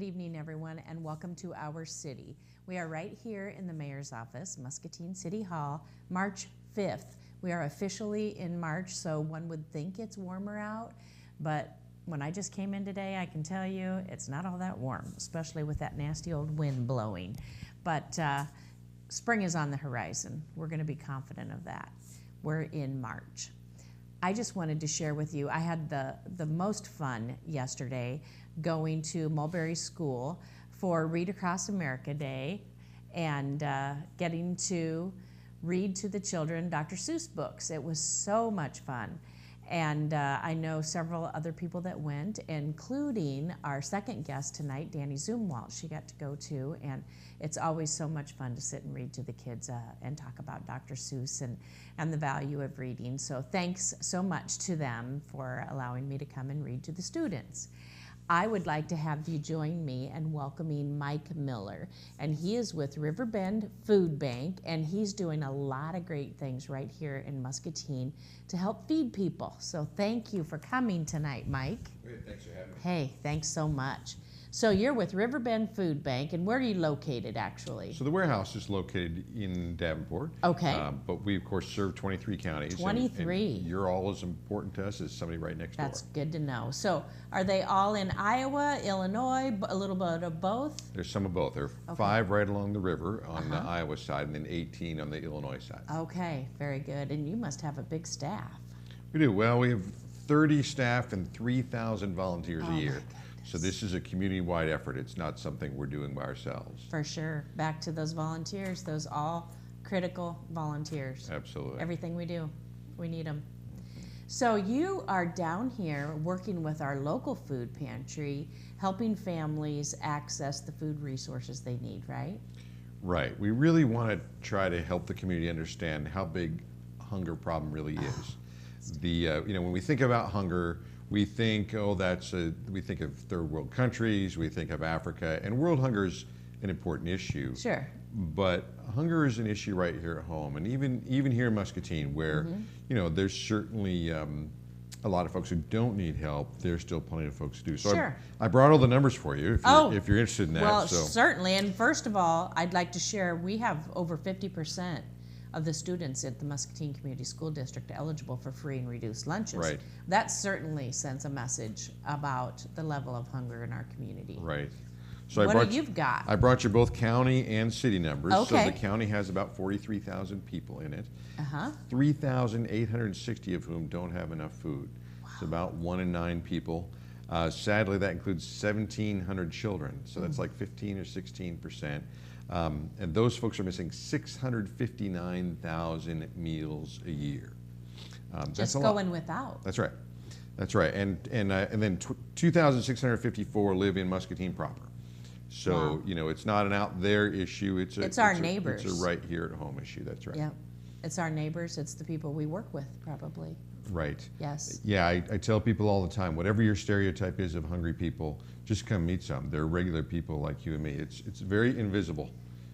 Good evening, everyone, and welcome to our city. We are right here in the mayor's office, Muscatine City Hall, March 5th. We are officially in March, so one would think it's warmer out, but when I just came in today, I can tell you it's not all that warm, especially with that nasty old wind blowing. But spring is on the horizon. We're going to be confident of that. We're in March. I just wanted to share with you, I had the most fun yesterday going to Mulberry School for Read Across America Day and getting to read to the children Dr. Seuss books. It was so much fun. And I know several other people that went, including our second guest tonight, Danny Zumwalt. She got to go too, and it's always so much fun to sit and read to the kids and talk about Dr. Seuss and the value of reading. So thanks so much to them for allowing me to come and read to the students. I would like to have you join me in welcoming Mike Miller, and he is with Riverbend Food Bank, and he's doing a lot of great things right here in Muscatine to help feed people. So thank you for coming tonight, Mike. Great, thanks for having me. Hey, thanks so much. So you're with Riverbend Food Bank, and where are you located actually? So the warehouse is located in Davenport. Okay. But we, of course, serve 23 counties. 23. And you're all as important to us as somebody right next door. That's good to know. So are they all in Iowa, Illinois, a little bit of both? There's some of both. There are 5 right along the river on the Iowa side and then 18 on the Illinois side. Okay, very good. And you must have a big staff. We do. Well, we have 30 staff and 3,000 volunteers a year. So this is a community-wide effort. It's not something we're doing by ourselves. For sure. Back to those volunteers, those all critical volunteers. Absolutely. Everything we do, we need them. So you are down here working with our local food pantry, helping families access the food resources they need, right? Right. We really want to try to help the community understand how big hunger problem really is. When we think about hunger, we think, we think of third world countries, we think of Africa, and world hunger is an important issue. Sure. But hunger is an issue right here at home, and even here in Muscatine, where there's certainly a lot of folks who don't need help. There's still plenty of folks who do. So sure. I brought all the numbers for you if you're interested in that. Well, certainly. And first of all, I'd like to share we have over 50% of the students at the Muscatine Community School District eligible for free and reduced lunches. Right. That certainly sends a message about the level of hunger in our community. Right. So what do you've got? I brought you both county and city numbers. Okay. So the county has about 43,000 people in it. 3,860 of whom don't have enough food. Wow. It's about 1 in 9 people. Sadly, that includes 1,700 children. So that's like 15 or 16%. And those folks are missing 659,000 meals a year. Just going without. That's right. That's right. And then 2,654 live in Muscatine proper. So, it's not an out there issue. It's our neighbors. It's a right here at home issue. That's right. Yeah. It's our neighbors. It's the people we work with, probably. Right. Yes. Yeah, I tell people all the time, whatever your stereotype is of hungry people, just come meet some. They're regular people like you and me. It's very invisible.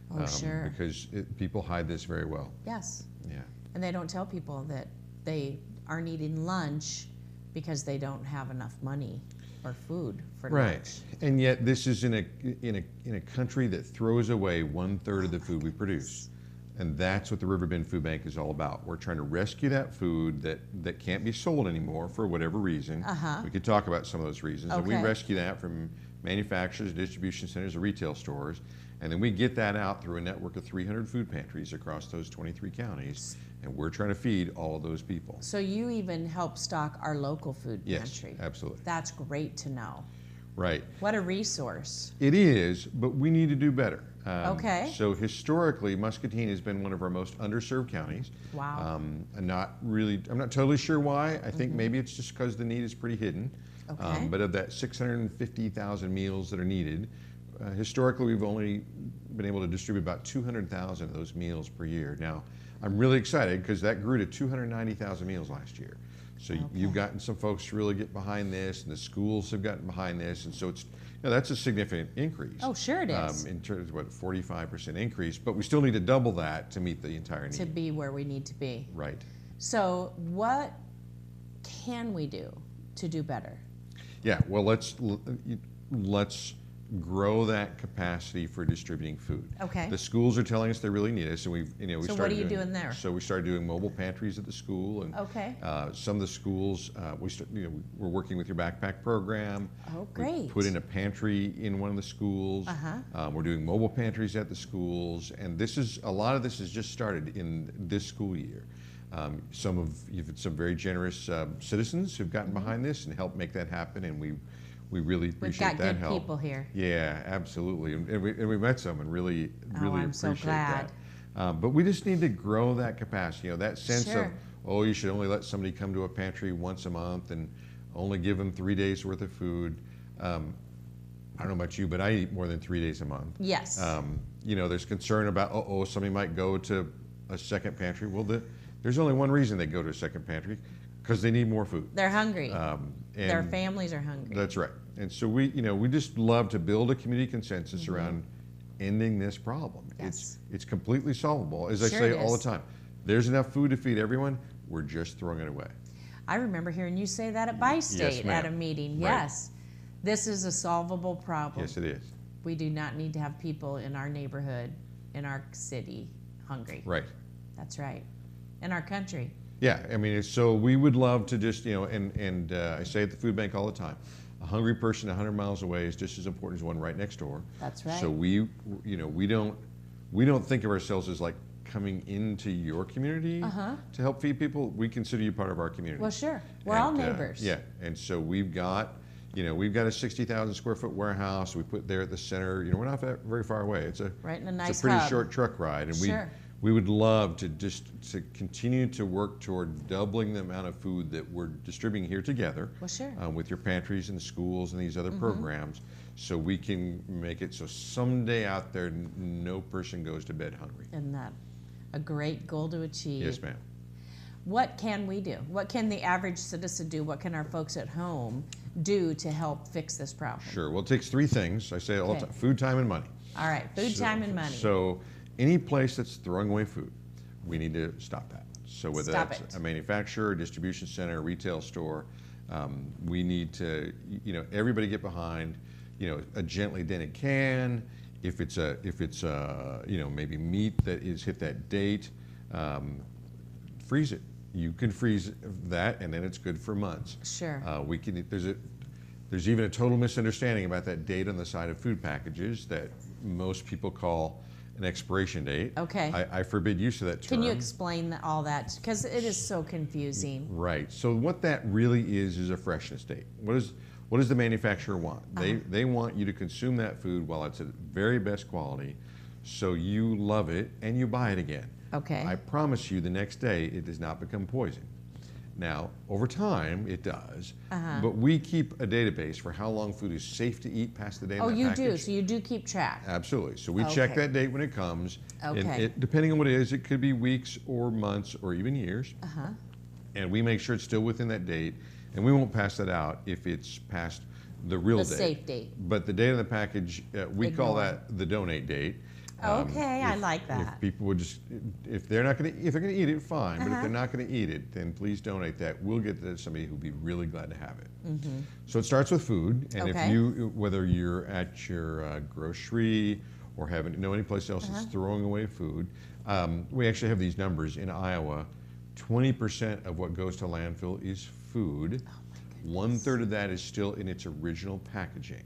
Oh, sure. Because people hide this very well. Yes. Yeah. And they don't tell people that they aren't eating lunch because they don't have enough money or food for lunch. Right. And yet this is in a country that throws away 1/3 of the food we produce. And that's what the Riverbend Food Bank is all about. We're trying to rescue that food that can't be sold anymore for whatever reason. We could talk about some of those reasons. Okay. And we rescue that from manufacturers, distribution centers, or retail stores. And then we get that out through a network of 300 food pantries across those 23 counties. And we're trying to feed all of those people. So you even help stock our local food pantry. Yes, absolutely. That's great to know. Right. What a resource. It is, but we need to do better. Okay. So historically, Muscatine has been one of our most underserved counties. Wow. I'm not totally sure why. I think maybe it's just because the need is pretty hidden. Okay. But of that 650,000 meals that are needed, historically we've only been able to distribute about 200,000 of those meals per year. Now, I'm really excited because that grew to 290,000 meals last year. So you've gotten some folks to really get behind this, and the schools have gotten behind this, and so it's that's a significant increase. Oh, sure it is. In terms of 45% increase, but we still need to double that to meet the entire need. To be where we need to be. Right. So what can we do to do better? Yeah. Well, let's grow that capacity for distributing food. Okay. The schools are telling us they really need us, and we So started what are you doing there? So we started doing mobile pantries at the school, and Okay. some of the schools we're working with your backpack program. Oh, We great. put in a pantry in one of the schools. Uh-huh. We're doing mobile pantries at the schools, and a lot of this has just started in this school year. You've had some very generous citizens who've gotten behind this and helped make that happen, and we really We've appreciate got that good help. people here. Yeah, absolutely, and we met some and really I'm so appreciate glad. that. But we just need to grow that capacity. That sense Sure. of, oh, you should only let somebody come to a pantry once a month and only give them 3 days worth of food. I don't know about you, but I eat more than 3 days a month. Yes. There's concern about, somebody might go to a second pantry. Well, there's only one reason they go to a second pantry, because they need more food. They're hungry. Their And families are hungry. That's right. And so we just love to build a community consensus around ending this problem. Yes. It's completely solvable. As I Sure say it all the is. time, there's enough food to feed everyone. We're just throwing it away. I remember hearing you say that at Bi-State ma'am. at a meeting. Right. Yes. This is a solvable problem. Yes, it is. We do not need to have people in our neighborhood, in our city, hungry. Right. That's right. In our country. Yeah, I mean, so we would love to just, and I say at the food bank all the time, a hungry person 100 miles away is just as important as one right next door. That's right. So we don't think of ourselves as like coming into your community to help feed people. We consider you part of our community. Well, sure. We're all And, neighbors. Yeah, and so we've got a 60,000 square foot warehouse we put there at the center. We're not very far away. It's a Right in a nice it's a pretty hub. short truck ride, and Sure. we would love to continue to work toward doubling the amount of food that we're distributing here together. Well, sure. With your pantries and schools and these other programs, so we can make it so someday out there no person goes to bed hungry. Isn't that a great goal to achieve? Yes, ma'am. What can we do? What can the average citizen do? What can our folks at home do to help fix this problem? Sure. Well, it takes three things. I say it all the Okay. time: food, time, and money. All right. Food, time, and money. So any place that's throwing away food, we need to stop that. So whether Stop that's it. a manufacturer, a distribution center, a retail store, we need to, everybody get behind, a gently dented can. If it's maybe meat that is hit that date, freeze it. You can freeze that, and then it's good for months. Sure. There's even a total misunderstanding about that date on the side of food packages that most people call an expiration date. Okay. I forbid use of that term. Can you explain all that? Because it is so confusing. Right. So what that really is a freshness date. What does the manufacturer want? They want you to consume that food while it's at very best quality, so you love it and you buy it again. Okay. I promise you, the next day it does not become poison. Now, over time, it does, but we keep a database for how long food is safe to eat past the date Oh, of that you package. do. So you do keep track. Absolutely. So we check Okay. that date when it comes. And Okay. depending on what it is, it could be weeks or months or even years. Uh-huh. And we make sure it's still within that date, and we won't pass that out if it's past the real The date. safe date. But the date of the package, we call Ignore. that the donate date. Okay, I like If that. people would just, if they're going to eat it, fine. But if Uh-huh. they're not going to eat it, then please donate that. We'll get to somebody who'll be really glad to have it. Mm-hmm. So it starts with food, and Okay. if you, whether you're at your grocery or haven't any place else that's throwing away food, we actually have these numbers in Iowa. 20% of what goes to landfill is food. Oh my goodness. 1/3 of that is still in its original packaging.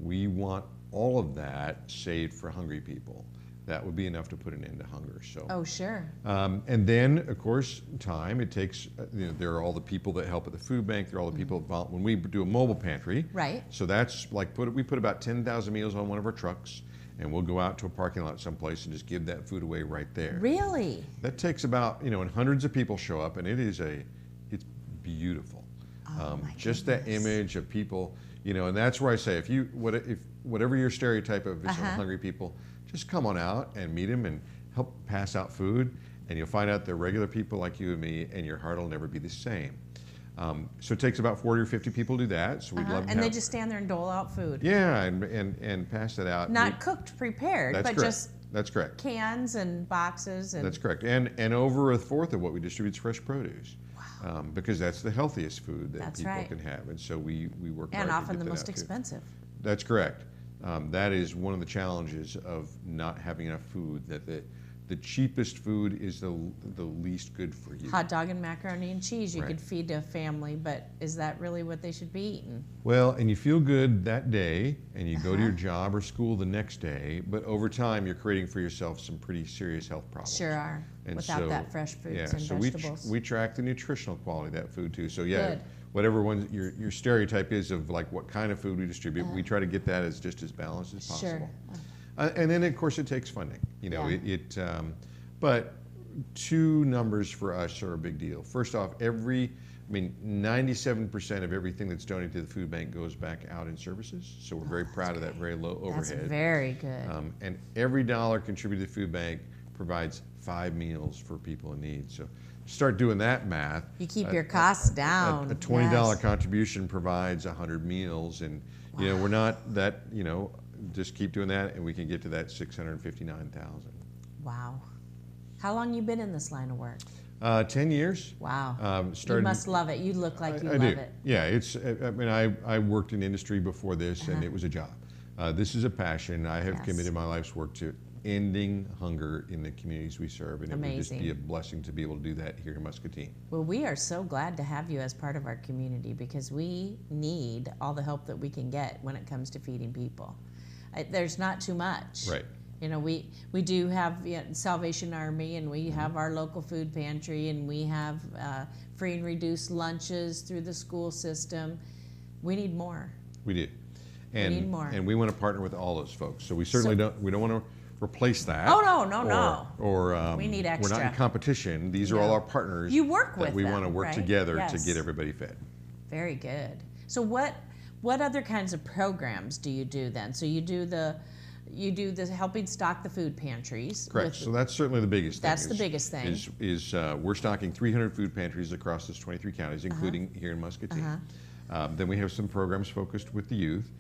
We want all of that saved for hungry people. That would be enough to put an end to hunger. So. Oh, sure. And then, of course, time. It takes, there are all the people that help at the food bank. There are all the people when we do a mobile pantry. Right. So that's like, we put about 10,000 meals on one of our trucks, and we'll go out to a parking lot someplace and just give that food away right there. Really? That takes about, and hundreds of people show up, and it's beautiful. Oh, my Just that goodness. image of people, and that's where I say, if whatever your stereotype of is Uh-huh. hungry people, just come on out and meet them and help pass out food, and you'll find out they're regular people like you and me, and your heart will never be the same. So it takes about 40 or 50 people to do that. So we'd love to And they have, just stand there and dole out food. yeah, and pass that out. Not cooked, prepared, That's but correct. just That's correct. cans and boxes and That's correct. And over 1/4 of what we distribute is fresh produce. Because that's the healthiest food that That's people right. can have. And so we work hard and to often get the that most out, too. expensive. That's correct. That is one of the challenges of not having enough food, that the cheapest food is the least good for you. Hot dog and macaroni and cheese, you Right. could feed a family, but is that really what they should be eating? Well, and you feel good that day, and you go to your Uh-huh. job or school the next day, but over time you're creating for yourself some pretty serious health problems. Sure are, And without so, that fresh fruits yeah, and so vegetables. we track the nutritional quality of that food too. So yeah, Good. whatever one your stereotype is of like what kind of food we distribute, we try to get that as just as balanced as possible. Sure. And then of course it takes funding. You know, Yeah. but two numbers for us are a big deal. First off, 97% of everything that's donated to the food bank goes back out in services. So we're very proud of that very low That's overhead. very good. And every dollar contributed to the food bank provides 5 meals for people in need. So start doing that math. You keep your costs down. A $20 Yes. contribution provides 100 meals, and you know we're not that, just keep doing that, and we can get to that 659,000. Wow. How long you been in this line of work? 10 years. Wow. You Started. must love it. You look like you I love do. it. Yeah, I worked in industry before this, and it was a job. This is a passion. I have Yes. committed my life's work to ending hunger in the communities we serve, and it would just Amazing. be a blessing to be able to do that here in Muscatine. Well, we are so glad to have you as part of our community because we need all the help that we can get when it comes to feeding people. There's not too much. Right. You know, we do have Salvation Army, and we have our local food pantry, and we have free and reduced lunches through the school system. We need more. We do. And, need more. And we want to partner with all those folks. So we certainly don't want to replace that. Oh, no. Or We need We're not extra. in competition. These are all No. our partners. You work that with we them, want to work right? together Yes. to get everybody fed. Very good. So what other kinds of programs do you do then? So you do the helping stock the food pantries. Correct. with- So that's certainly the biggest thing. That's the biggest thing. Is we're stocking 300 food pantries across this 23 counties, including here in Muscatine. Then we have some programs focused with the youth.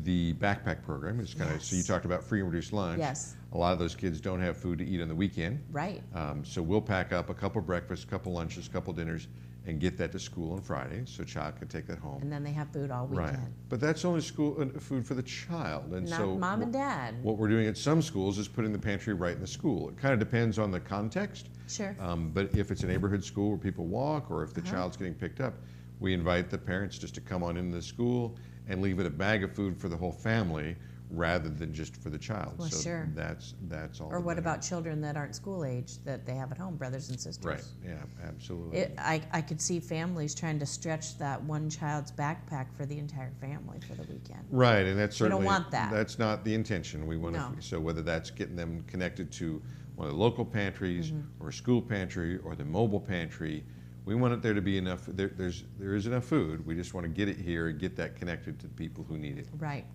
The backpack program is kind of, so you Yes. talked about free and reduced lunch. Yes. A lot of those kids don't have food to eat on the weekend. Right. So we'll pack up a couple breakfasts, a couple lunches, a couple dinners, and get that to school on Friday, so a child can take that home. And then they have food all weekend. Right. But that's only school food for the child, and Not so mom and dad. what we're doing at some schools is putting the pantry right in the school. It kind of depends on the context. Sure. But if it's a neighborhood school where people walk, or if the child's getting picked up, we invite the parents just to come on into the school and leave it a bag of food for the whole family rather than just for the child. Well, so sure. that's all. Or the what better. about children that aren't school age that they have at home, brothers and sisters? Right. Yeah. Absolutely. I could see families trying to stretch that one child's backpack for the entire family for the weekend. Right, and that's We don't certainly want that. That's not the intention. We want No. to. So whether that's getting them connected to one of the local pantries, Mm-hmm. or a school pantry, or the mobile pantry, we want it there to be enough. There is enough food. We just want to get it here and get that connected to the people who need it. Right.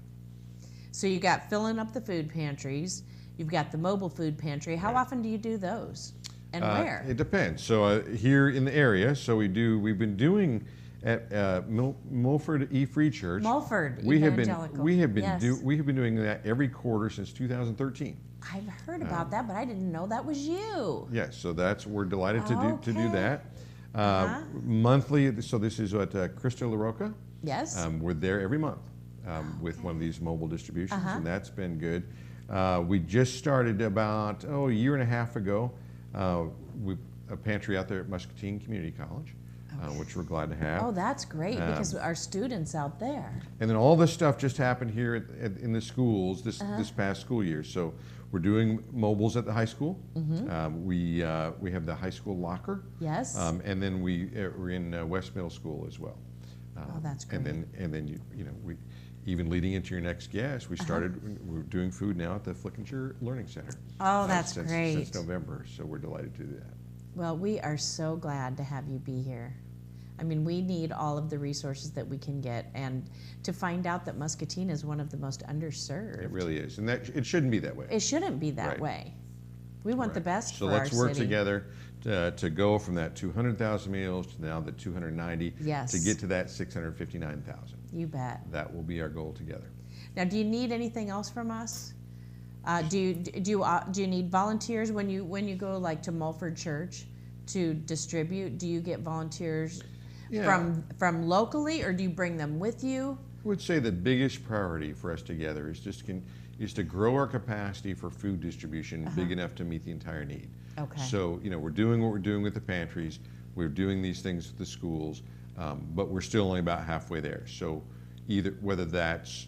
So you got filling up the food pantries. You've got the mobile food pantry. How Right. often do you do those? And where? It depends. So here in the area, so we've been doing at Mulford E Free Church. Mulford we have Evangelical. been Yes. we have been doing that every quarter since 2013. I've heard about that, but I didn't know that was you. Yes, so we're delighted to do Okay. that. Uh-huh. Monthly, so this is at Cristo La Roca. Yes. We're there every month with one of these mobile distributions, Uh-huh. and that's been good. We just started about a year and a half ago with a pantry out there at Muscatine Community College, which we're glad to have. Oh, that's great because our students out there. And then all this stuff just happened here in the schools this Uh-huh. past school year. So we're doing mobiles at the high school. Mm-hmm. We have the high school locker. Yes. And then we're in West Middle School as well. Oh, that's And then we even leading into your next guest, Uh-huh. we're doing food now at the Flickinger Learning Center. Oh, that's since great. November, so we're delighted to do that. Well, we are so glad to have you be here. I mean, we need all of the resources that we can get, and to find out that Muscatine is one of the most underserved. It really is, and that it shouldn't be that way. It shouldn't be that Right. way. We want the Right. best So for our let's work city. together to go from that 200,000 meals to now the 290. Yes. To get to that 659,000. You bet. That will be our goal together. Now, do you need anything else from us? Do you need volunteers when you go like to Mulford Church to distribute? Do you get volunteers Yeah. from locally, or do you bring them with you? would say the biggest priority for us together is is to grow our capacity for food distribution big enough to meet the entire need. Okay. So, we're doing what we're doing with the pantries, we're doing these things with the schools, but we're still only about halfway there. So whether that's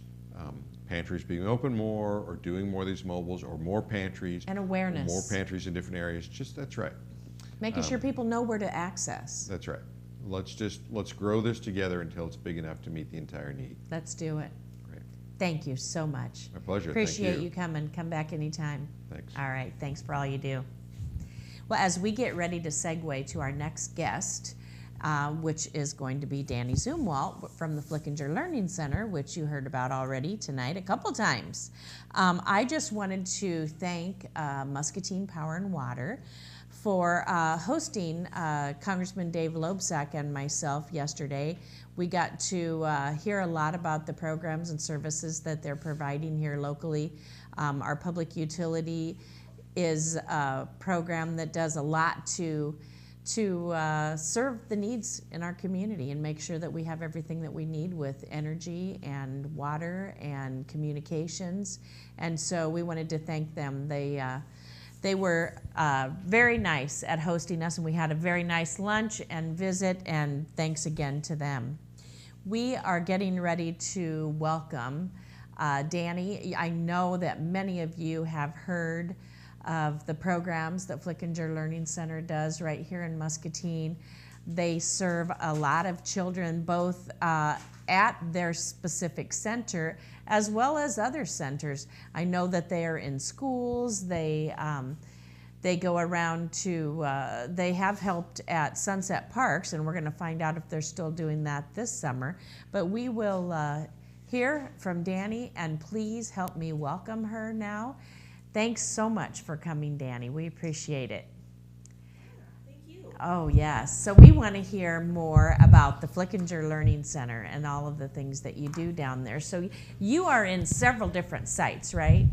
pantries being open more, or doing more of these mobiles, or more pantries. And awareness. More pantries in different areas, that's right. Making sure people know where to access. That's right. Let's grow this together until it's big enough to meet the entire need. Let's do it. Great. Thank you so much. My pleasure. Appreciate Thank you coming. Come back anytime. Thanks. All right. Thanks for all you do. Well, as we get ready to segue to our next guest, which is going to be Danny Zumwalt from the Flickinger Learning Center, which you heard about already tonight a couple times. I just wanted to thank Muscatine Power and Water for hosting Congressman Dave Loebsack and myself yesterday. We got to hear a lot about the programs and services that they're providing here locally. Our public utility is a program that does a lot to serve the needs in our community and make sure that we have everything that we need with energy and water and communications. And so we wanted to thank them. They were very nice at hosting us, and we had a very nice lunch and visit, and thanks again to them. We are getting ready to welcome Danny. I know that many of you have heard of the programs that Flickinger Learning Center does right here in Muscatine. They serve a lot of children both at their specific center as well as other centers. I know that they are in schools. They go around to, they have helped at Sunset Parks, and we're going to find out if they're still doing that this summer. But we will hear from Danny, and please help me welcome her now. Thanks so much for coming, Danny. We appreciate it. Thank you. Oh, yes. So we want to hear more about the Flickinger Learning Center and all of the things that you do down there. So you are in several different sites, right?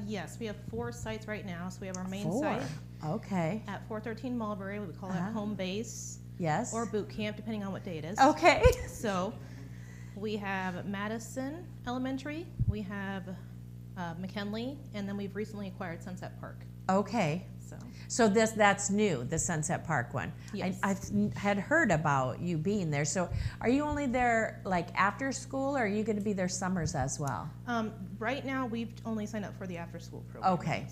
Yes, we have 4 sites right now. So we have our main 4. site Okay. at 413 Mulberry. We call it home base Yes. or boot camp, depending on what day it is. Okay. So we have Madison Elementary, we have McKinley, and then we've recently acquired Sunset Park. Okay. So that's new, the Sunset Park one. Yes. I had heard about you being there. So are you only there like after school, or are you going to be there summers as well? Right now, we've only signed up for the after-school program. Okay.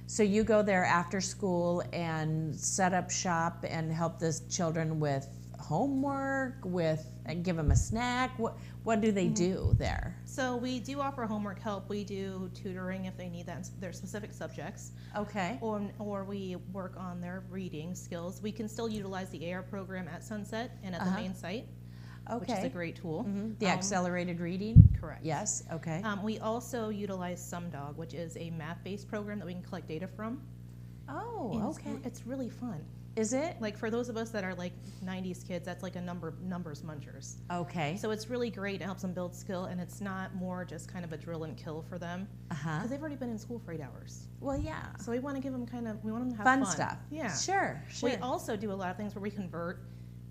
So you go there after school and set up shop and help the children with homework, and give them a snack. What do they do there? So we do offer homework help. We do tutoring if they need that in their specific subjects. Okay. Or we work on their reading skills. We can still utilize the AR program at Sunset and at the main site, which is a great tool. The accelerated reading? Correct. Yes, okay. We also utilize SumDog, which is a math-based program that we can collect data from. Oh, And okay. It's really fun. Is it? Like for those of us that are like 90s kids, that's like a numbers munchers. Okay. So it's really great. It helps them build skill, and it's not more just kind of a drill and kill for them. Because they've already been in school for 8 hours. Well, yeah. So we want to give them we want them to have Fun fun. stuff. Yeah. Sure. We also do a lot of things where we convert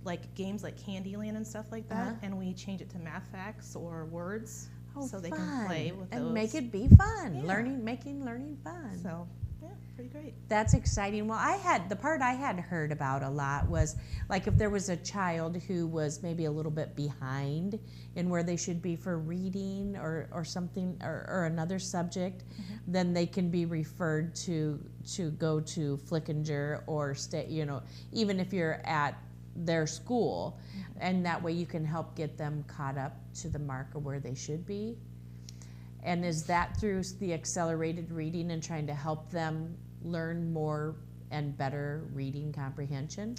like games like Candyland and stuff like that, and we change it to math facts or words, so they can play with and those. make it be fun. Yeah. Making learning fun. So yeah, pretty great. That's exciting. Well, the part I had heard about a lot was like if there was a child who was maybe a little bit behind in where they should be for reading or something or another subject, then they can be referred to go to Flickinger or stay, even if you're at their school, and that way you can help get them caught up to the mark of where they should be. And is that through the accelerated reading and trying to help them learn more and better reading comprehension?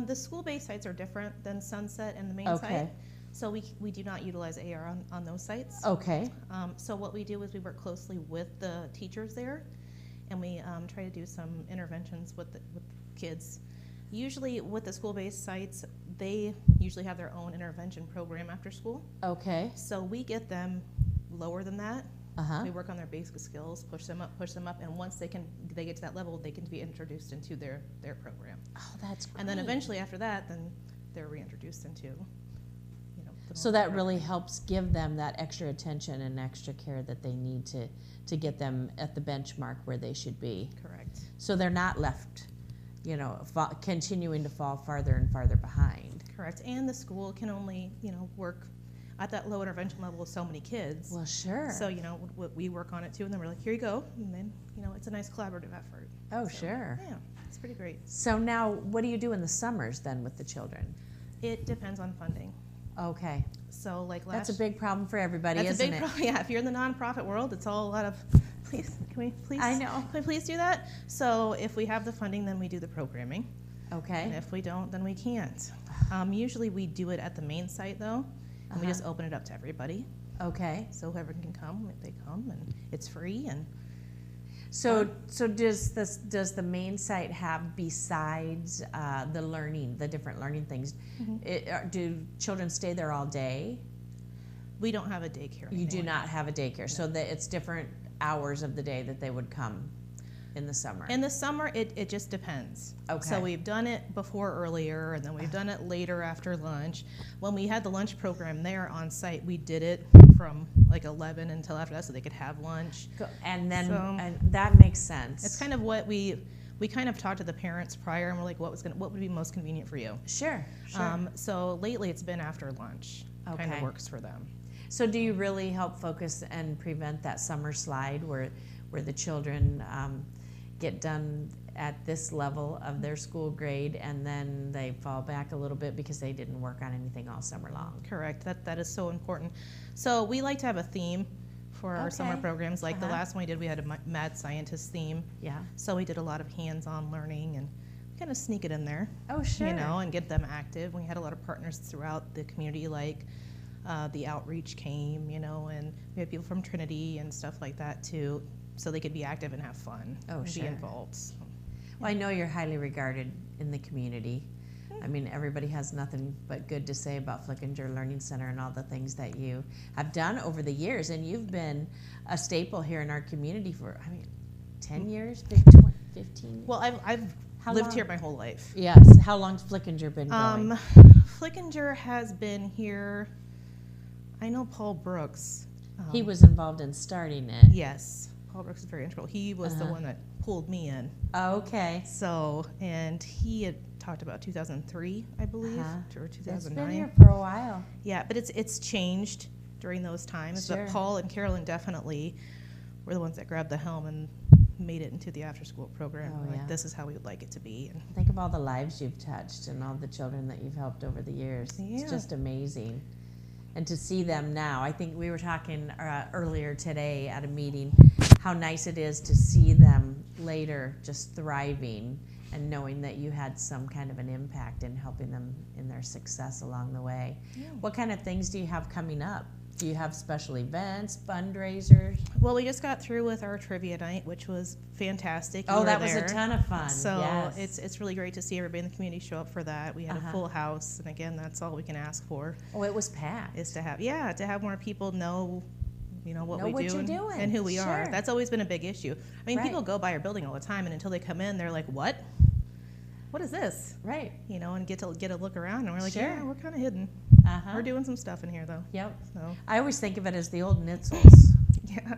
The school-based sites are different than Sunset and the main site. So we do not utilize AR on those sites. Okay. So what we do is we work closely with the teachers there, and we try to do some interventions with kids. Usually with the school-based sites, they usually have their own intervention program after school. Okay. So we get them lower than that. Uh-huh. We work on their basic skills, push them up, and once they get to that level, they can be introduced into their program. Oh, that's great. And then eventually after that, then they're reintroduced into, So that really helps give them that extra attention and extra care that they need to get them at the benchmark where they should be. Correct. So they're not left, continuing to fall farther and farther behind. Correct. And the school can only, work at that low intervention level with so many kids. Well, sure. So, we work on it too, and then we're like, here you go. And then, it's a nice collaborative effort. Oh, So, sure. Yeah, it's pretty great. So now, what do you do in the summers then with the children? It depends on funding. Okay. So, like That's a big problem for everybody, That's isn't a big it? problem. Yeah, if you're in the nonprofit world, it's all a lot of, please, can we please? I know. Can we please do that? So if we have the funding, then we do the programming. And Okay. if we don't, then we can't. Usually we do it at the main site though, and we just open it up to everybody. Okay. So whoever can come, if they come, and it's free. And So does the main site have, besides the different learning things, do children stay there all day? we don't have a daycare. or You do anything like not have a daycare, so that it's different hours of the day that they would come in the summer. that. In the summer, it just depends. Okay. So we've done it before earlier, and then we've done it later after lunch. When we had the lunch program there on site, we did it from like 11 until after that, so they could have lunch. And then So- and that makes sense. It's kind of what we kind of talked to the parents prior, and we're like, what would be most convenient for you? Sure. So lately, it's been after lunch. Kind Okay. of works for them. So do you really help focus and prevent that summer slide where the children get done at this level of their school grade and then they fall back a little bit because they didn't work on anything all summer long? Correct. That is so important. So we like to have a theme for our summer Okay. programs. Like the Uh-huh. last one we did, we had a mad scientist theme. Yeah. So we did a lot of hands-on learning and kind of sneak it in there. Oh, sure. And get them active. We had a lot of partners throughout the community, like the outreach came, and we had people from Trinity and stuff like that too, so they could be active and have fun Oh, and sure. be involved. So, Well, I know you're highly regarded in the community. I mean, everybody has nothing but good to say about Flickinger Learning Center and all the things that you have done over the years. And you've been a staple here in our community for, 10 years, 15? Well, I've How lived long? here my whole life. Yes. How long's Flickinger been going? Flickinger has been here. I know Paul Brooks. He was involved in starting it. Yes, Paul Brooks is very integral. He was the one that pulled me in. Okay. So, and he had talked about 2003, I believe, or It's 2009. been here for a while. Yeah, but it's changed during those times. Sure. But Paul and Carolyn definitely were the ones that grabbed the helm and made it into the after-school program. Oh, Like, yeah. this is how we would like it to be. And Think of all the lives you've touched and all the children that you've helped over the years. Yeah. It's just amazing. And to see them now, I think we were talking earlier today at a meeting, how nice it is to see them later just thriving and knowing that you had some kind of an impact in helping them in their success along the way. Yeah. What kind of things do you have coming up? Do you have special events, fundraisers? Well, we just got through with our trivia night, which was fantastic. You Oh, were that was a there. ton of fun. So yes. it's really great to see everybody in the community show up for that. We had a full house, and again, that's all we can ask for Oh, it was packed. is to have more people know, what Know we what do you're and, doing. and who we are. Sure. That's always been a big issue. I mean, Right. people go by our building all the time, and until they come in, they're like, "What? What is this?" Right. And get a look around, and we're like, Sure. "Yeah, we're kind of hidden. Uh-huh. We're doing some stuff in here, though." Yep. So I always think of it as the old Nitzels. yeah,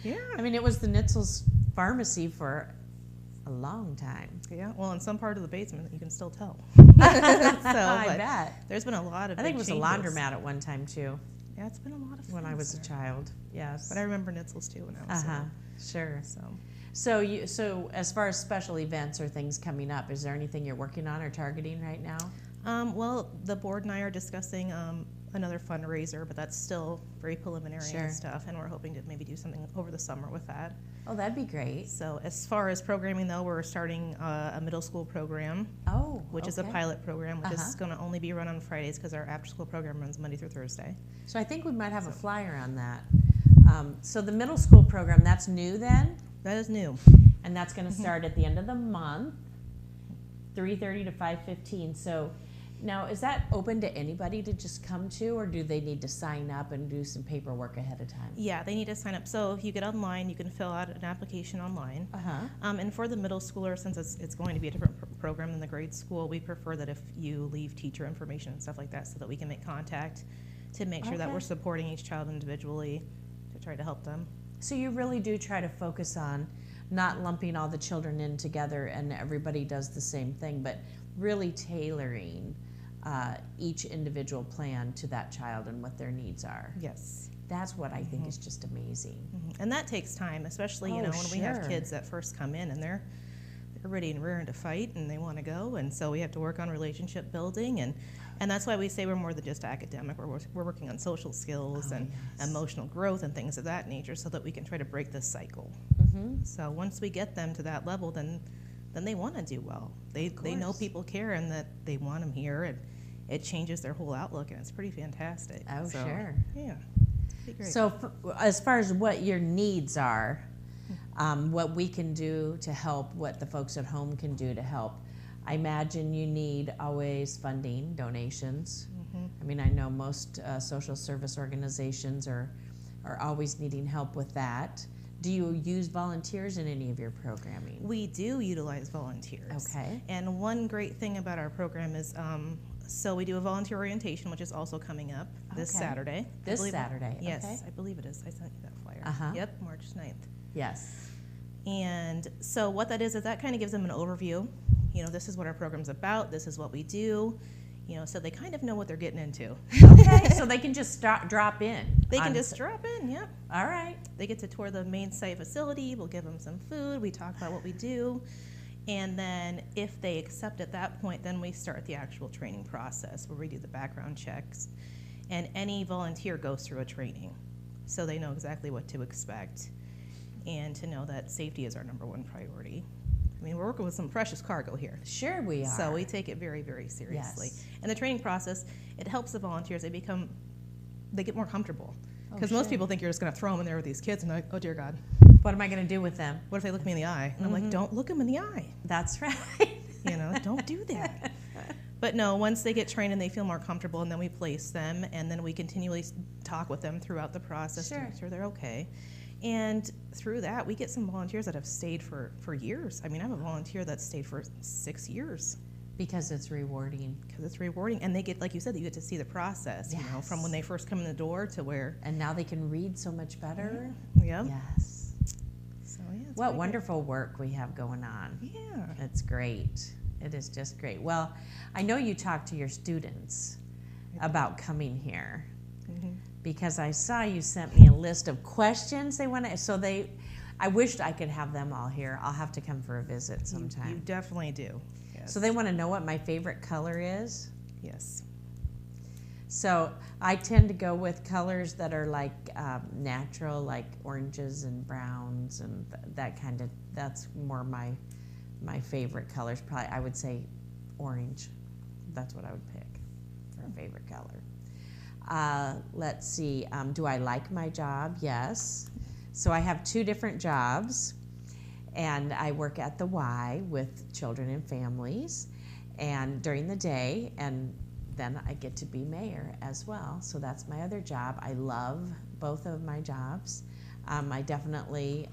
yeah. I mean, it was the Nitzels pharmacy for a long time. Yeah, well, in some part of the basement, you can still tell. I but bet. There's been a lot of I think it big was a changes. laundermat at one time too, Yeah, it's been a lot of fun when I was a there. child. Yes. But I remember Nitzels too when I was Uh-huh. little. Sure. So So as far as special events or things coming up, is there anything you're working on or targeting right now? well, the board and I are discussing another fundraiser, but that's still very preliminary Sure. and stuff, and we're hoping to maybe do something over the summer with that. Oh, that'd be great. So as far as programming, though, we're starting a middle school program, Oh, which is a okay. pilot program, which Uh-huh. is going to only be run on Fridays because our after-school program runs Monday through Thursday. So I think we might have a flyer on that. So the middle school program, that's new then? That is new. And that's going to start at the end of the month, 3:30 to 5:15. So Now, is that open to anybody to just come to, or do they need to sign up and do some paperwork ahead of time? Yeah, they need to sign up. So if you get online, you can fill out an application online. Uh-huh. And for the middle schooler, since it's going to be a different program than the grade school, we prefer that if you leave teacher information and stuff like that so that we can make contact to make sure that Okay. we're supporting each child individually to try to help them. So you really do try to focus on not lumping all the children in together and everybody does the same thing, but really tailoring each individual plan to that child and what their needs are. Yes. That's what I think is just amazing. And that takes time, especially, Oh, when we have sure. kids that first come in and they're ready and rearing to fight and they want to go. And so we have to work on relationship building. And that's why we say we're more than just academic. We're working on social skills Oh, and yes. emotional growth and things of that nature so that we can try to break this cycle. Mm-hmm. So once we get them to that level, then they want to do well. They know course. people care and that they want them here, and it changes their whole outlook, and it's pretty fantastic. Oh, So, sure. Yeah. Pretty great. So as far as what your needs are, what we can do to help, what the folks at home can do to help, I imagine you need always funding, donations. I mean, I know most social service organizations are always needing help with that. Do you use volunteers in any of your programming? We do utilize volunteers. Okay. And one great thing about our program is, so we do a volunteer orientation, which is also coming up this Okay. Saturday. I This believe- Saturday, Yes, okay. I believe it is. I sent you that flyer. Uh-huh. Yep, March 9th. Yes. And so what that is that kind of gives them an overview. This is what our program's about. This is what we do. So they kind of know what they're getting into. Okay, so they can just drop in. They can on just drop in, yep. All right. They get to tour the main site facility. We'll give them some food. We talk about what we do. And then if they accept at that point, then we start the actual training process where we do the background checks. And any volunteer goes through a training, so they know exactly what to expect and to know that safety is our #1 priority. I mean, we're working with some precious cargo here. Sure we are. So we take it very, very seriously. Yes. And the training process, it helps the volunteers. They get more comfortable. Oh, Because most sure. people think you're just going to throw them in there with these kids and they're like, oh dear God, What am I going to do with them? what if they look me in the eye? And I'm like, don't look them in the eye. That's right. Don't do that. But no, once they get trained and they feel more comfortable, and then we place them, and then we continually talk with them throughout the process to Sure. make sure they're okay. And through that, we get some volunteers that have stayed for years. I mean, I have a volunteer that stayed for 6 years Because it's rewarding. because it's rewarding. And they get, like you said, you get to see the process, from when they first come in the door to where, And now they can read so much better. yeah. Yes. So, yeah. it's What pretty wonderful work we have going on. good. Yeah. It's great. It is just great. Well, I know you talk to your students about coming here because I saw you sent me a list of questions they want to, I wished I could have them all here. I'll have to come for a visit sometime. You definitely do. Yes. So they want to know what my favorite color is. Yes. So I tend to go with colors that are like natural, like oranges and browns and that kind of, that's more my favorite colors. Probably I would say orange. That's what I would pick for a favorite color. Let's see, do I like my job? Yes. So I have 2 different jobs, and I work at the Y with children and families and during the day, and then I get to be mayor as well. So that's my other job. I love both of my jobs. I definitely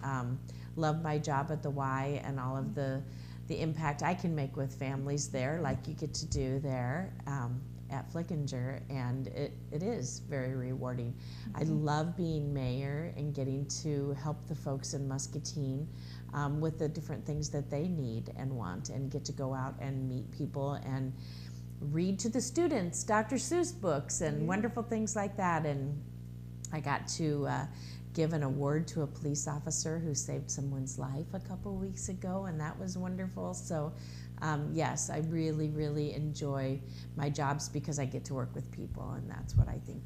love my job at the Y and all of the impact I can make with families there, like you get to do there at Flickinger, and it is very rewarding. I love being mayor and getting to help the folks in Muscatine with the different things that they need and want, and get to go out and meet people and read to the students Dr. Seuss books and wonderful things like that. And I got to give an award to a police officer who saved someone's life a couple weeks ago, and that was wonderful. So yes, I really, really enjoy my jobs because I get to work with people, and that's what I think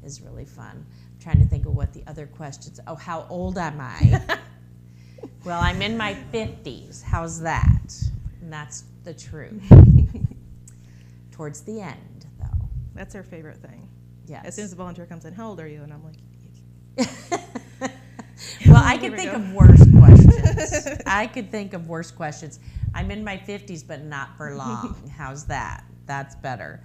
is really fun. I'm trying to think of what the other questions. Oh, how old am I? Well, I'm in my 50s. How's that? And that's the truth. Towards the end, though. That's her favorite thing. Yes. As soon as the volunteer comes in, how old are you? And I'm like, Well, I Here could we think go. of worse questions. I could think of worse questions. I'm in my 50s, but not for long. How's that? That's better.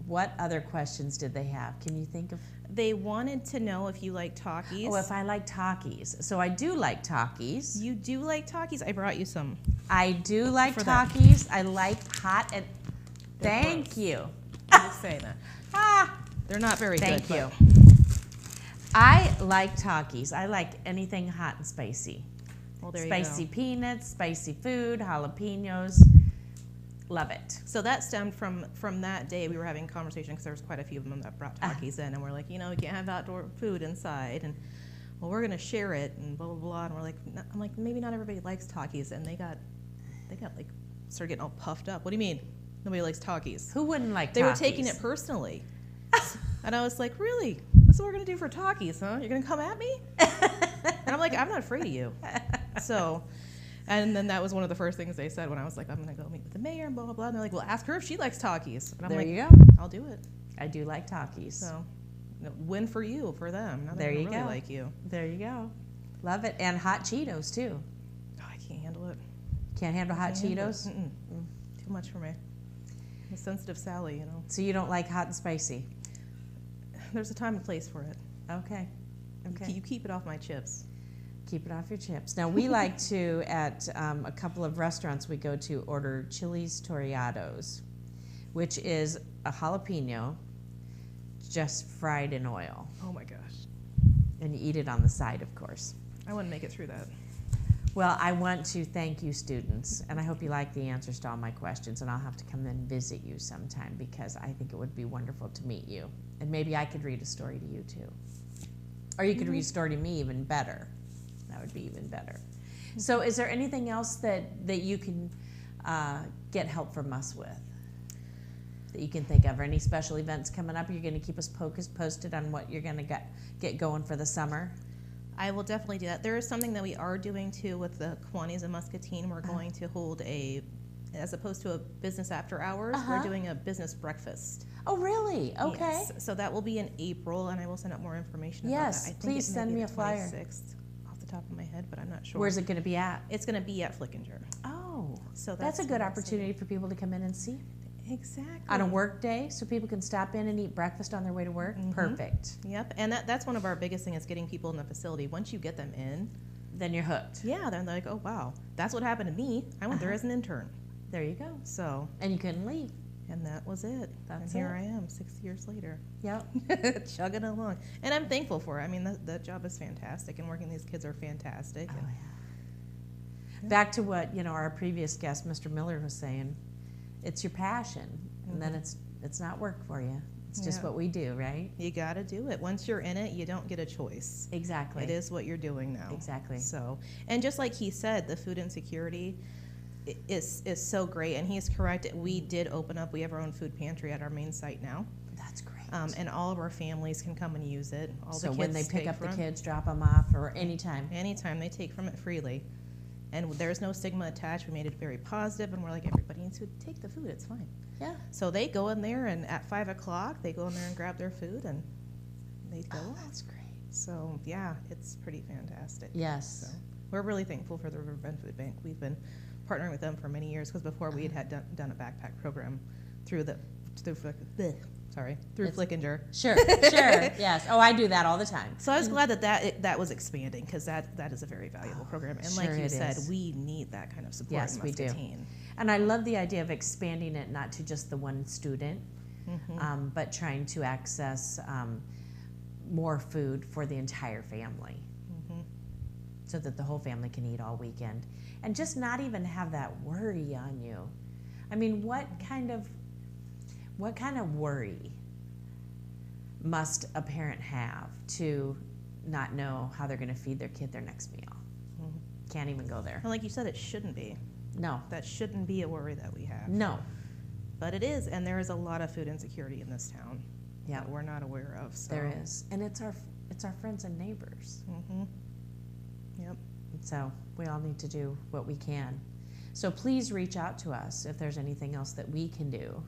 What other questions did they have? Can you think of? They wanted to know if you like Takis. Oh, if I like Takis. So I do like Takis. You do like Takis? I brought you some. I do like For that. Takis. I like hot and They're thank gross. you. I'm just saying that. Ah, They're not very thank good. you. but- I like Takis. I like anything hot and spicy. Well, there Spicy you go. peanuts, spicy food, jalapenos. Love it. So that stemmed from that day. We were having a conversation because there was quite a few of them that brought Takis in, and we're like, you know, we can't have outdoor food inside, and well, we're gonna share it, and blah blah blah. And we're like, I'm like, maybe not everybody likes Takis, and they got like started getting all puffed up. What do you mean nobody likes Takis? Who wouldn't like They Takis? were taking it personally, and I was like, really? This is what we're gonna do for Takis, huh? You're gonna come at me? And I'm like, I'm not afraid of you. So. And then that was one of the first things they said when I was like, I'm going to go meet with the mayor and blah, blah, blah. And they're like, well, ask her if she likes Takis. And I'm There like, you go. I'll do it. I do like Takis. So, win for you, for them. Now There they you really go. like you. There you go. Love it. And hot Cheetos, too. Oh, I can't handle it. Can't handle hot Can't handle it. Cheetos? Mm-mm. Too much for me. I'm a sensitive Sally, you know. So you don't like hot and spicy? There's a time and place for it. Okay. Okay. You keep it off my chips. Keep it off your chips. Now, we like to, at a couple of restaurants we go to, order Chili's Toreados, which is a jalapeno just fried in oil. Oh my gosh. And you eat it on the side, of course. I wouldn't make it through that. Well, I want to thank you, students, and I hope you like the answers to all my questions, and I'll have to come and visit you sometime because I think it would be wonderful to meet you. And maybe I could read a story to you, too. Or you could read a story to me even better. That would be even better. So is there anything else that you can get help from us with that you can think of? Or any special events coming up? You're going to keep us posted on what you're going to get going for the summer? I will definitely do that. There is something that we are doing too with the Kiwanis in Muscatine. We're going to hold as opposed to a business after hours, we're doing a business breakfast. Oh, really? Okay. Yes. So that will be in April, and I will send out more information Yes, about that. I think please it may send be me the a flyer. 26th off the top of my head, but I'm not sure. Where's it going to be at? It's going to be at Flickinger. Oh, So that's a good really opportunity for people to come in and see. exciting. Exactly. On a work day, so people can stop in and eat breakfast on their way to work? Perfect. Yep, and that's one of our biggest things is getting people in the facility. Once you get them in, Then you're hooked. yeah, they're like, oh wow, that's what happened to me. I went there as an intern. There you go. So, And you couldn't leave. and that was it. That's and here it. I am 6 years later. Yep. Chugging along. And I'm thankful for it. I mean, that job is fantastic, and working with these kids are fantastic. Oh, and yeah. Back to what our previous guest, Mr. Miller, was saying. It's your passion, and then it's not work for you. It's just Yeah. what we do, right? You got to do it. Once you're in it, you don't get a choice. Exactly. It is what you're doing now. Exactly. So, and just like he said, the food insecurity is so great, and he's correct. We did open up. We have our own food pantry at our main site now, That's great. and all of our families can come and use it. All So the kids when they pick take up the from- kids, drop them off, or anytime. anytime they take from it freely, and there's no stigma attached. We made it very positive, and we're like, everybody needs to take the food. It's fine. Yeah. So they go in there, and at 5 o'clock, they go in there and grab their food, and they go Oh, off. that's great. So yeah, it's pretty fantastic. Yes. So we're really thankful for the Riverbend Food Bank. We've been partnering with them for many years because before we had done a backpack program through Flickinger. Sure, sure, yes. Oh, I do that all the time. So I was glad that was expanding because that is a very valuable program. And like sure you it said, is. we need that kind of support Yes, in we do. Muscatine. And I love the idea of expanding it not to just the one student, but trying to access more food for the entire family so that the whole family can eat all weekend and just not even have that worry on you. I mean, what kind of worry must a parent have to not know how they're going to feed their kid their next meal? Can't even go there. And like you said, it shouldn't be. No, That shouldn't be a worry that we have. no. But it is, and there is a lot of food insecurity in this town Yeah. that we're not aware of. So. There is, and it's our friends and neighbors. Mm-hmm. Yep. So we all need to do what we can. So please reach out to us if there's anything else that we can do.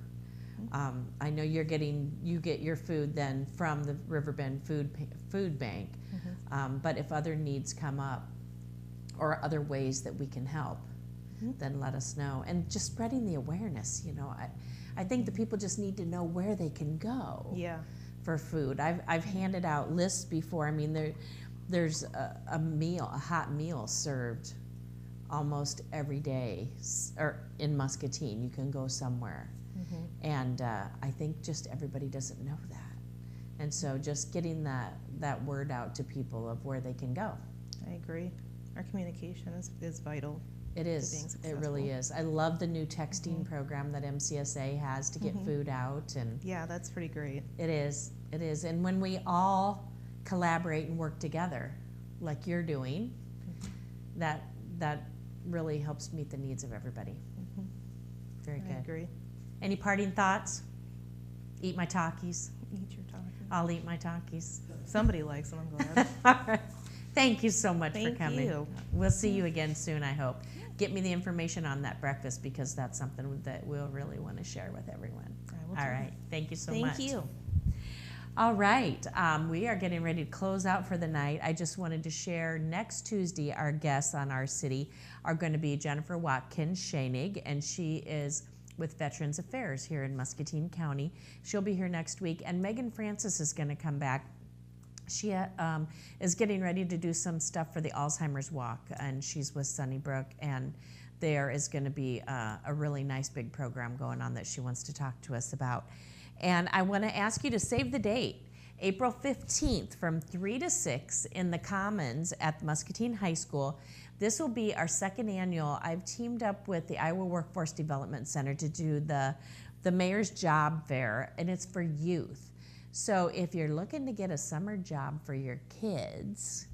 I know you get your food then from the Riverbend Food Bank, but if other needs come up or other ways that we can help, then let us know. And just spreading the awareness, you know, I think the people just need to know where they can go Yeah. for food. I've handed out lists before. I mean, there's a meal, a hot meal served almost every day, or in Muscatine. You can go somewhere. And I think just everybody doesn't know that. And so just getting that word out to people of where they can go. I agree. Our communication is vital. It being is. It really is. I love the new texting program that MCSA has to get food out, and Yeah, that's pretty great. it is. It is. And when we all collaborate and work together, like you're doing, that really helps meet the needs of everybody. Very I good. agree. Any parting thoughts? Eat my Takis. Eat your talking. I'll eat my Takis. Somebody likes them, I'm glad. All right. Thank you so much for Thank coming. you. We'll see you again soon, I hope. Get me the information on that breakfast, because that's something that we'll really want to share with everyone. I will All do right. Thank you so Thank much. you. All right. We are getting ready to close out for the night. I just wanted to share next Tuesday, our guests on Our City are going to be Jennifer Watkins Schoenig, and she is with Veterans Affairs here in Muscatine County. She'll be here next week. And Megan Francis is going to come back. She is getting ready to do some stuff for the Alzheimer's Walk, and she's with Sunnybrook, and there is going to be a really nice big program going on that she wants to talk to us about. And I want to ask you to save the date, April 15th from 3 to 6 in the Commons at Muscatine High School. This will be our second annual. I've teamed up with the Iowa Workforce Development Center to do the Mayor's Job Fair, and it's for youth. So if you're looking to get a summer job for your kids,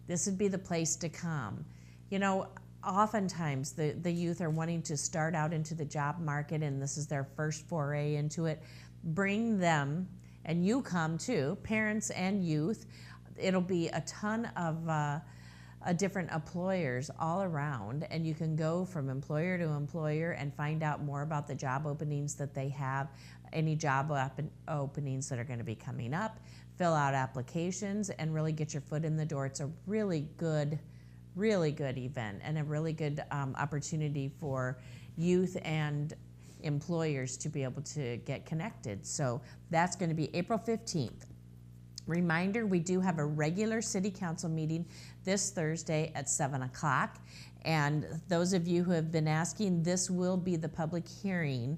this would be the place to come. You know, oftentimes the youth are wanting to start out into the job market, and this is their first foray into it. Bring them, and you come too, parents and youth. It'll be a ton of different employers all around, and you can go from employer to employer and find out more about the job openings that they have, any job openings that are going to be coming up, fill out applications, and really get your foot in the door. It's a really good event, and a really good opportunity for youth and employers to be able to get connected. So that's going to be April 15th. Reminder, we do have a regular city council meeting this Thursday at 7 o'clock. And those of you who have been asking, this will be the public hearing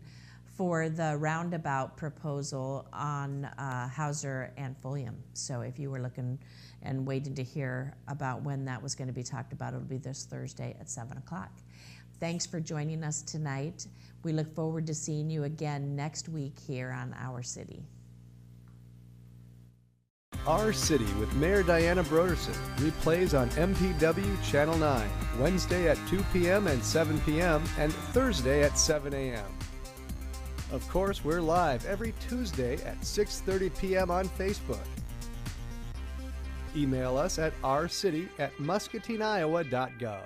for the roundabout proposal on Hauser and Fulham. So if you were looking and waiting to hear about when that was going to be talked about, it'll be this Thursday at 7 o'clock. Thanks for joining us tonight. We look forward to seeing you again next week here on Our City. Our City with Mayor Diana Brodersen replays on MPW Channel 9, Wednesday at 2 p.m. and 7 p.m. and Thursday at 7 a.m. Of course, we're live every Tuesday at 6:30 p.m. on Facebook. Email us at ourcity@muscatineiowa.gov.